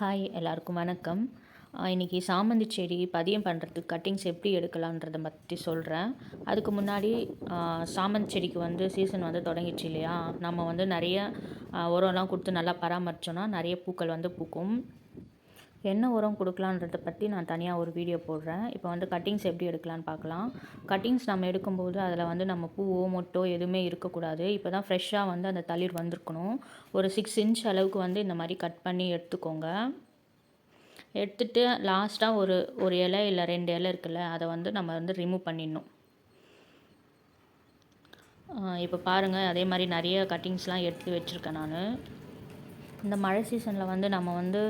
Hi எல்லாருக்கும் வணக்கம். இன்றைக்கி சாமந்தி செடி பதியம் பண்ணுறதுக்கு கட்டிங்ஸ் எப்படி எடுக்கலான்றதை பற்றி சொல்கிறேன். அதுக்கு முன்னாடி சாமந்தி செடிக்கு வந்து சீசன் வந்து தொடங்கிடுச்சு இல்லையா, நம்ம வந்து நிறைய உரம்லாம் கொடுத்து நல்லா பராமரித்தோன்னா நிறைய பூக்கள் வந்து பூக்கும். என்ன உரம் கொடுக்கலான்றதை பற்றி நான் தனியாக ஒரு வீடியோ போடுறேன். இப்போ வந்து கட்டிங்ஸ் எப்படி எடுக்கலான்னு பார்க்கலாம். கட்டிங்ஸ் நம்ம எடுக்கும்போது அதில் வந்து நம்ம பூவோ மொட்டோ எதுவுமே இருக்கக்கூடாது. இப்போ தான் ஃப்ரெஷ்ஷாக வந்து அந்த தளிர் வந்திருக்கணும். ஒரு 6 இன்ச் அளவுக்கு வந்து இந்த மாதிரி கட் பண்ணி எடுத்துக்கோங்க. எடுத்துகிட்டு லாஸ்ட்டாக ஒரு இலை இல்லை 2 இலை இருக்குல்ல, அதை வந்து நம்ம வந்து ரிமூவ் பண்ணிடணும். இப்போ பாருங்கள், அதே மாதிரி நிறைய கட்டிங்ஸ்லாம் எடுத்து வச்சுருக்கேன் நான். இந்த மழை சீசனில் வந்து நம்ம வந்து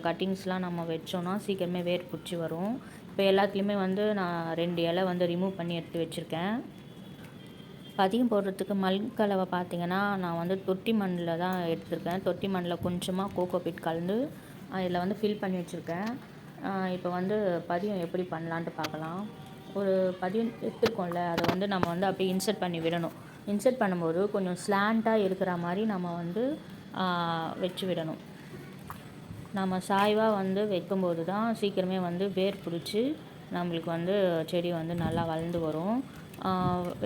கட்டிங்ஸ்லாம் நம்ம வச்சோன்னா சீக்கிரமே வேர் பிடிச்சி வரும். இப்போ எல்லாத்துலேயுமே வந்து நான் 2 இலை வந்து ரிமூவ் பண்ணி எடுத்து வச்சுருக்கேன். பதியம் போடுறதுக்கு மண்கலவை பார்த்திங்கன்னா நான் வந்து தொட்டி மண்ணில் தான் எடுத்திருக்கேன். தொட்டி மண்ணில் கொஞ்சமாக கோகோபிட் கலந்து இதில் வந்து ஃபில் பண்ணி வச்சுருக்கேன். இப்போ வந்து பதியம் எப்படி பண்ணலான்ட்டு பார்க்கலாம். ஒரு பதியம் எடுத்துருக்கோம்ல, அதை வந்து நம்ம வந்து அப்படியே இன்சர்ட் பண்ணி விடணும். இன்சர்ட் பண்ணும்போது கொஞ்சம் ஸ்லாண்ட்டாக இருக்கிற மாதிரி நம்ம வந்து வச்சு விடணும். நம்ம சாய்வாக வந்து வைக்கும்போது தான் சீக்கிரமே வந்து வேர் பிடிச்சி நம்மளுக்கு வந்து செடி வந்து நல்லா வளர்ந்து வரும்.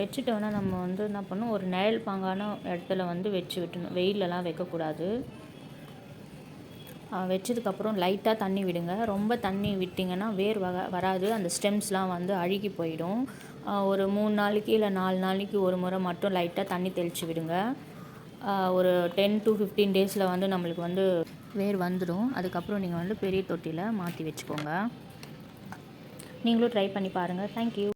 வச்சுட்டோன்னா நம்ம வந்து என்ன பண்ணணும், ஒரு நிழல் பாங்கான இடத்துல வந்து வச்சு விட்டணும். வெயிலெலாம் வைக்கக்கூடாது. வச்சதுக்கப்புறம் லைட்டாக தண்ணி விடுங்க. ரொம்ப தண்ணி விட்டிங்கன்னா வேர் வராது. அந்த ஸ்டெம்ஸ்லாம் வந்து அழுகி போயிடும். ஒரு 3 நாளைக்கு இல்லை 4 நாளைக்கு ஒரு முறை மட்டும் லைட்டாக தண்ணி தெளித்து விடுங்க. ஒரு 10 to 15 டேஸில் வந்து நம்மளுக்கு வந்து வேர் வந்துடும். அதுக்கப்புறம் நீங்கள் வந்து பெரிய தொட்டியில் மாற்றி வச்சுக்கோங்க. நீங்களும் ட்ரை பண்ணி பாருங்கள். தேங்க்யூ.